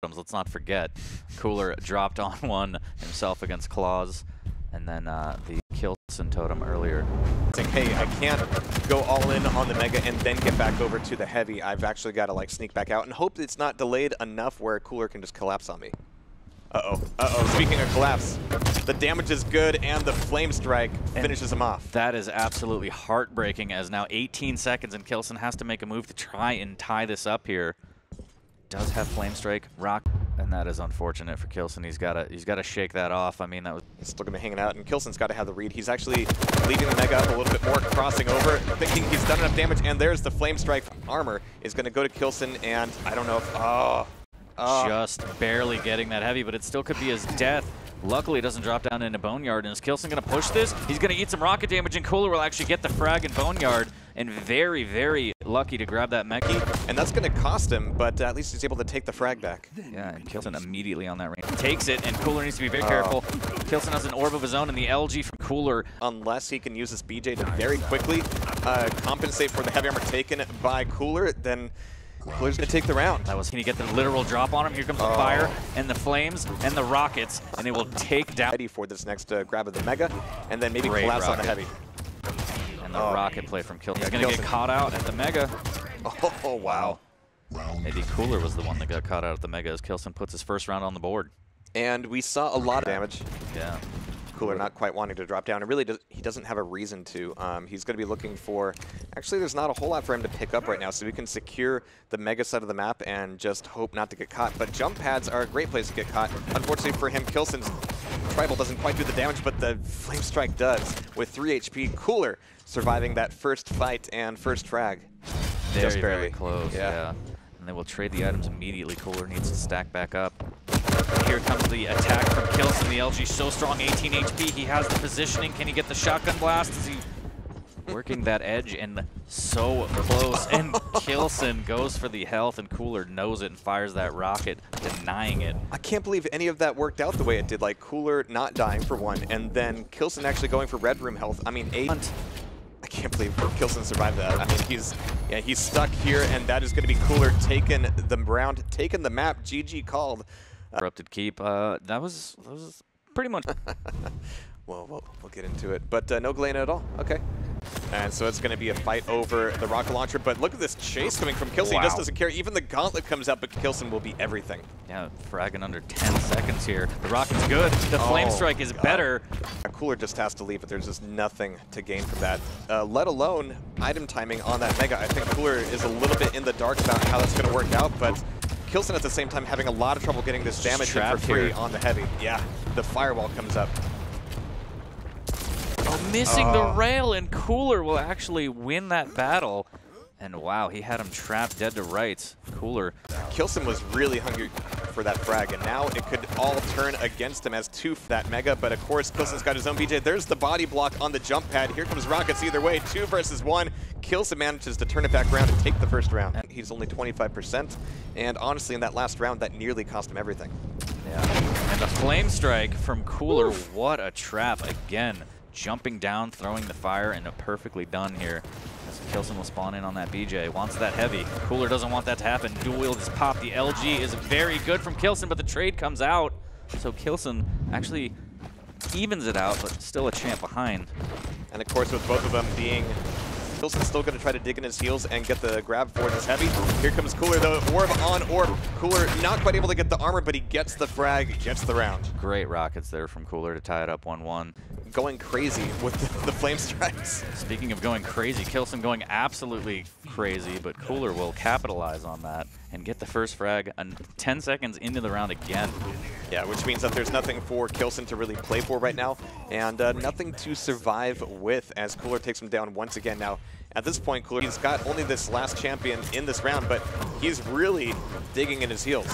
Let's not forget, Cooler dropped on one himself against Claws, and then the K1llsen totem earlier. Saying, hey, I can't go all in on the Mega and then get back over to the Heavy. I've actually got to like sneak back out and hope it's not delayed enough where Cooler can just collapse on me. Uh-oh. Speaking of collapse, the damage is good and the Flame Strike finishes him off. That is absolutely heartbreaking, as now 18 seconds and K1llsen has to make a move to try and tie this up here. Does have Flame Strike, Rock, and that is unfortunate for K1llsen. He's gotta shake that off. I mean, that was... He's still gonna be hanging out, and K1llsen's got to have the read. He's actually leaving the Mega up a little bit more, crossing over, thinking he's done enough damage, and there's the Flame Strike. Armor is gonna go to K1llsen, and I don't know if... Just barely getting that heavy, but it still could be his death. Luckily, it doesn't drop down into Boneyard, and is K1llsen going to push this? He's going to eat some rocket damage, and Cooler will actually get the frag in Boneyard, and very, very lucky to grab that mech. And that's going to cost him, but at least he's able to take the frag back. Yeah, and K1llsen immediately on that range takes it, and Cooler needs to be very careful. K1llsen has an orb of his own, and the LG from Cooler. Unless he can use this BJ to very quickly compensate for the heavy armor taken by Cooler, then... Cooler's gonna take the round. Can he get the literal drop on him? Here comes the fire and the flames and the rockets, and it will take down. Ready for this next grab of the Mega, and then maybe collapse on the Heavy. And the rocket play from K1llsen. He's gonna get caught out at the Mega. Oh wow. Maybe Cooler was the one that got caught out at the Mega as K1llsen puts his first round on the board. And we saw a lot of damage. Yeah. Cooler not quite wanting to drop down, and really he doesn't have a reason to. He's going to be looking for, actually there's not a whole lot for him to pick up right now, so we can secure the Mega side of the map and just hope not to get caught. But jump pads are a great place to get caught. Unfortunately for him, K1llsen's Tribal doesn't quite do the damage, but the Flame Strike does. With 3 HP, Cooler surviving that first fight and first frag. Just barely. Very close, yeah. And they will trade the items immediately. Cooler needs to stack back up. Here comes the attack from K1llsen. The LG so strong, 18 HP. He has the positioning. Can he get the shotgun blast? Is he working that edge? And so close. And K1llsen goes for the health, and Cooler knows it and fires that rocket, denying it. I can't believe any of that worked out the way it did. Like Cooler not dying for one, and then K1llsen actually going for red room health. I mean, 8. I can't believe K1llsen survived that. I mean, he's stuck here, and that is going to be Cooler taking the round, taking the map. GG called. Corrupted keep. That was pretty much. Well, we'll get into it, but no Galena at all. Okay. And so it's going to be a fight over the rocket launcher, but look at this chase coming from K1llsen. He just doesn't care. Even the gauntlet comes out, but K1llsen will be everything. Yeah, fragging under 10 seconds here. The rocket's good. The Flame Strike is better. Cooler just has to leave, but there's just nothing to gain from that, let alone item timing on that Mega. I think Cooler is a little bit in the dark about how that's going to work out, but K1llsen at the same time having a lot of trouble getting this damage in for free on the Heavy. Yeah, the firewall comes up. Missing the rail, and Cooler will actually win that battle. And wow, he had him trapped dead to rights. Cooler. K1llsen was really hungry for that frag, and now it could all turn against him as 2 for that Mega. But of course, K1llsen's got his own BJ. There's the body block on the jump pad. Here comes rockets either way. 2 versus 1. K1llsen manages to turn it back around and take the first round. He's only 25%, and honestly, in that last round, that nearly cost him everything. Yeah, and the Flame Strike from Cooler. Oof. What a trap again. Jumping down, throwing the fire, and perfectly done here. As K1llsen will spawn in on that BJ. Wants that Heavy. Cooler doesn't want that to happen. Dual wield is pop. The LG is very good from K1llsen, but the trade comes out. So K1llsen actually evens it out, but still a champ behind. And of course, with both of them being... K1llsen's still going to try to dig in his heels and get the grab for this Heavy. Here comes Cooler, though. Orb on orb. Cooler not quite able to get the armor, but he gets the frag, gets the round. Great rockets there from Cooler to tie it up 1-1. Going crazy with the Flame Strikes. Speaking of going crazy, K1llsen going absolutely crazy, but Cooler will capitalize on that and get the first frag 10 seconds into the round again. Yeah, which means that there's nothing for K1llsen to really play for right now, and nothing to survive with as Cooler takes him down once again. Now, at this point, Cooler, he's got only this last champion in this round, but he's really digging in his heels.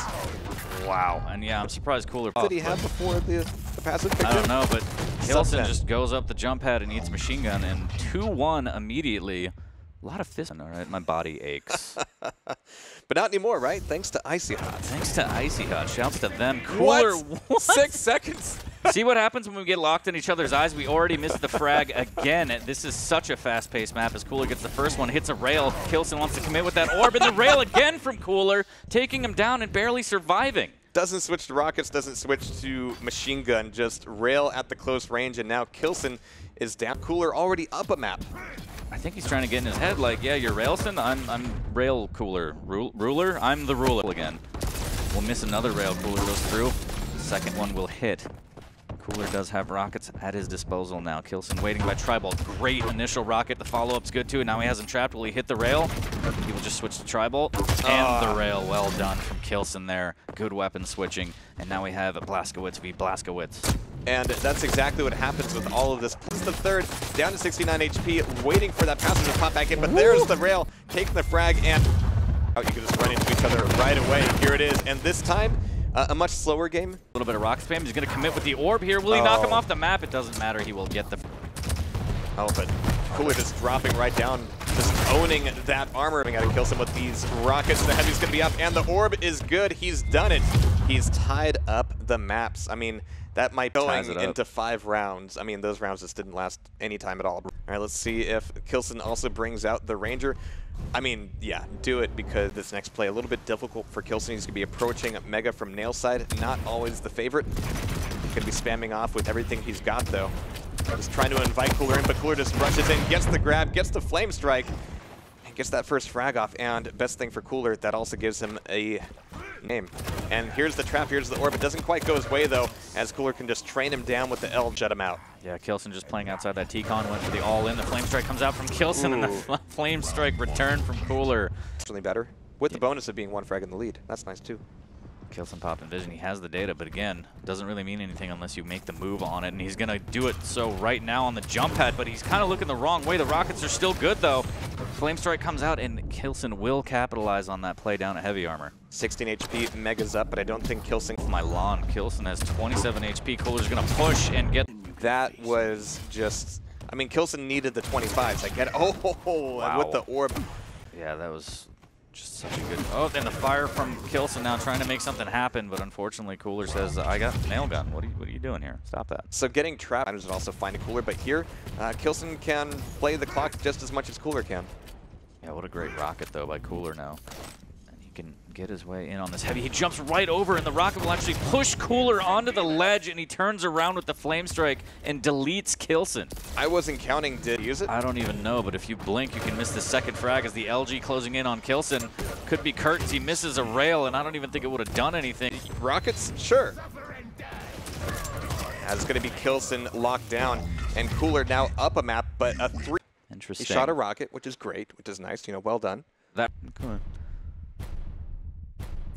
Wow, and yeah, I'm surprised Cooler. What did he have before the passive picked I don't know, but K1llsen just goes up the jump pad and eats machine gun, and 2-1 immediately. A lot of fist. All right, my body aches. But not anymore, right? Thanks to Icy Hot. Thanks to Icy Hot. Shouts to them. Cooler. What? 6 seconds. See what happens when we get locked in each other's eyes? We already missed the frag again. This is such a fast-paced map as Cooler gets the first one, hits a rail. Quillsen wants to commit with that orb, and the rail again from Cooler, taking him down and barely surviving. Doesn't switch to rockets, doesn't switch to machine gun, just rail at the close range, and now Quillsen is down. Cooler already up a map. I think he's trying to get in his head like, yeah, you're Railsen, I'm Rail Cooler. Ruler? I'm the ruler again. We'll miss another rail. Cooler goes through. Second one will hit. Cooler does have rockets at his disposal now. Quillsen waiting by Tribal. Great initial rocket. The follow-up's good too. Now he has him trapped. Will he hit the rail? He will just switch to Tribal. And the rail. Well done from Quillsen there. Good weapon switching. And now we have Blazkowicz v. Blazkowicz. And that's exactly what happens with all of this. Plus the third, down to 69 HP, waiting for that passenger to pop back in. But there's the rail, taking the frag, and you can just run into each other right away. Here it is. And this time, a much slower game. A little bit of rock spam. He's going to commit with the orb here. Will he knock him off the map? It doesn't matter. He will get the... Oh, but Cooler just dropping right down, just owning that armor. Coming out of Quillsen with these rockets. The heavy's going to be up, and the orb is good. He's done it. He's tied up the maps. I mean, that might be going into 5 rounds. I mean, those rounds just didn't last any time at all. All right, let's see if Quillsen also brings out the Ranger. I mean, yeah, do it, because this next play a little bit difficult for Quillsen. He's going to be approaching Mega from nail side. Not always the favorite. Going to be spamming off with everything he's got, though. Just trying to invite Cooler in, but Cooler just rushes in, gets the grab, gets the flame strike, and gets that first frag off. And best thing for Cooler, that also gives him a name. And here's the trap, here's the orb. It doesn't quite go his way, though, as Cooler can just train him down with the L, shut him out. Yeah, Quillsen just playing outside that T-Con, went for the all-in. The flame strike comes out from Quillsen, and the flame strike return from Cooler. It's really better, with the bonus of being 1 frag in the lead. That's nice, too. Quillsen popping vision. He has the data, but again, doesn't really mean anything unless you make the move on it, and he's going to do it so right now on the jump pad, but he's kind of looking the wrong way. The rockets are still good, though. Flame strike comes out, and Quillsen will capitalize on that play down at heavy armor. 16 HP, Mega's up, but I don't think Quillsen... My lawn, Quillsen has 27 HP. Cooler's going to push and get... That was just... I mean, Quillsen needed the 25s. I get it. Oh, wow. With the orb. Yeah, that was... just such a good... Oh, and the fire from Quillsen now trying to make something happen, but unfortunately Cooler says, I got nail gun. What are you doing here? Stop that. So getting trapped is also finding Cooler, but here, Quillsen can play the clock just as much as Cooler can. Yeah, what a great rocket, though, by Cooler now. And he can get his way in on this heavy. He jumps right over, and the rocket will actually push Cooler onto the ledge, and he turns around with the flame strike and deletes Quillsen. I wasn't counting. Did he use it? I don't even know, but if you blink, you can miss the second frag as the LG closing in on Quillsen. Could be curtains. He misses a rail, and I don't even think it would have done anything. Rockets? Sure. That's going to be Quillsen locked down, and Cooler now up a map, but a 3. Interesting. He shot a rocket, which is great, which is nice. You know, well done. That.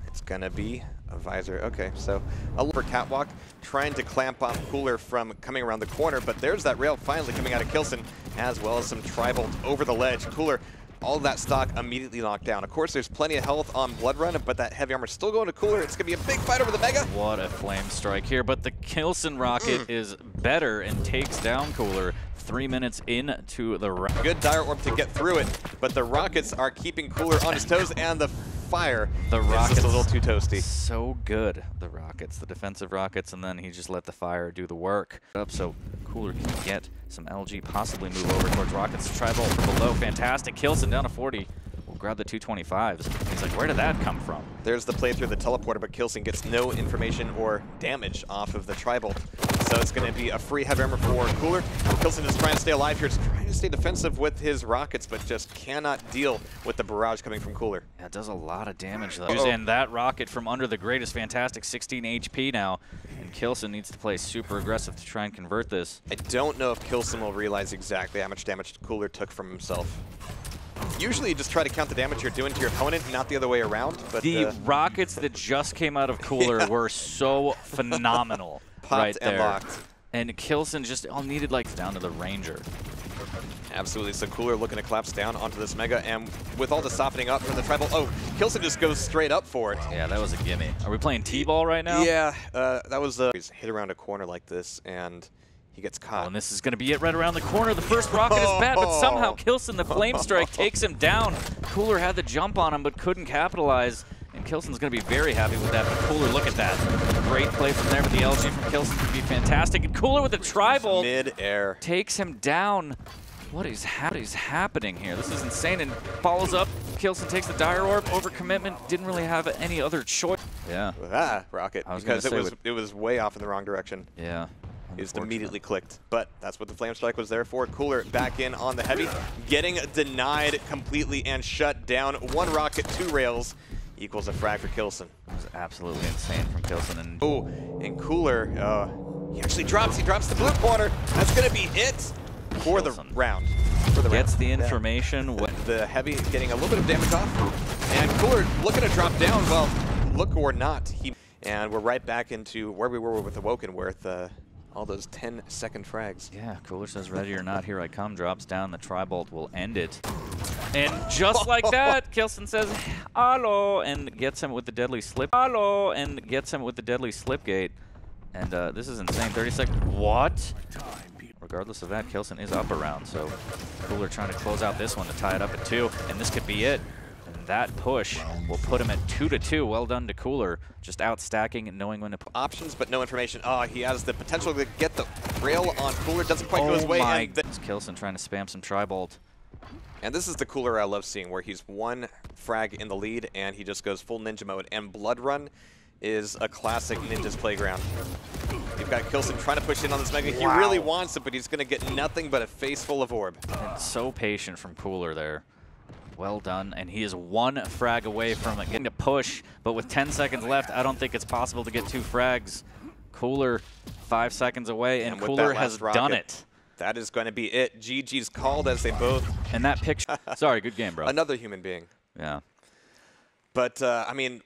It's going to be a visor. Okay, so a little for Catwalk, trying to clamp off Cooler from coming around the corner, but there's that rail finally coming out of Quillsen, as well as some Tribal over the ledge. Cooler, all of that stock immediately knocked down. Of course, there's plenty of health on Blood Run, but that heavy armor still going to Cooler. It's going to be a big fight over the Mega. What a flame strike here, but the Quillsen rocket is better and takes down Cooler. 3 minutes into the round. Good dire orb to get through it, but the rockets are keeping Cooler on his toes, and the fire is just a little too toasty. So good, the rockets, the defensive rockets, and then he just let the fire do the work. Up so Cooler can get some LG, possibly move over towards rockets. Tribal from below, fantastic. Quillsen down to 40. We'll grab the 225s. He's like, where did that come from? There's the play through the teleporter, but Quillsen gets no information or damage off of the Tribal. So it's going to be a free heavy armor for Cooler. Quillsen is trying to stay alive here. He's trying to stay defensive with his rockets, but just cannot deal with the barrage coming from Cooler. Yeah, it does a lot of damage, though. And that rocket from under the grate is fantastic. 16 HP now. And Quillsen needs to play super aggressive to try and convert this. I don't know if Quillsen will realize exactly how much damage Cooler took from himself. Usually you just try to count the damage you're doing to your opponent, not the other way around. But the rockets that just came out of Cooler were so phenomenal. Popped and locked. And Quillsen just all needed like down to the Ranger. Absolutely. So Cooler looking to collapse down onto this Mega, and with all the softening up from the Tribal, Quillsen just goes straight up for it. Yeah, that was a gimme. Are we playing T-ball right now? Yeah, that was he's hit around a corner like this, and he gets caught. Oh, and this is going to be it right around the corner. The first rocket is bad, but somehow Quillsen, the flame strike, takes him down. Cooler had the jump on him, but couldn't capitalize. And .K1llsen's going to be very happy with that, but Cooler, look at that. Great play from there, but the LG from .K1llsen could be fantastic. And Cooler with a tri-bolt mid-air takes him down. What is happening here? This is insane, and follows up. .K1llsen takes the Dire Orb, overcommitment, didn't really have any other choice. Yeah. Rocket, because it was way off in the wrong direction. Yeah. He just immediately clicked, but that's what the Flame Strike was there for. Cooler back in on the heavy, getting denied completely and shut down. 1 rocket, 2 rails equals a frag for .K1llsen. It was absolutely insane from .K1llsen. And Cooler, he actually drops. He drops the blue corner. That's going to be it for the round. Gets the information. Yeah. The heavy getting a little bit of damage off, and Cooler looking to drop down. Well, look or not, and we're right back into where we were with Awoken, with all those 10-second frags. Yeah, Cooler says, ready or not, here I come. Drops down, the tri-bolt will end it. And just like that, .K1llsen says, hello, and gets him with the deadly slip. Hello, and gets him with the deadly slipgate. And this is insane, 30 seconds. What? Regardless of that, .K1llsen is up around, so Cooler trying to close out this one to tie it up at 2, and this could be it. And that push will put him at 2-2. Well done to Cooler, just out stacking and knowing when to put options, but no information. Oh, he has the potential to get the rail on Cooler. Doesn't quite go his way. And .K1llsen trying to spam some tri-bolt. And this is the Cooler I love seeing, where he's 1 frag in the lead, and he just goes full ninja mode. And Blood Run is a classic ninja's playground. You've got .K1llsen trying to push in on this Mega. He really wants it, but he's going to get nothing but a face full of orb. And so patient from Cooler there. Well done, and he is 1 frag away from it, getting a push, but with 10 seconds left, I don't think it's possible to get 2 frags. Cooler 5 seconds away, and Cooler has done it. That is going to be it. GG's called as they both. And that picture, sorry, good game, bro. Another human being. Yeah. But, I mean...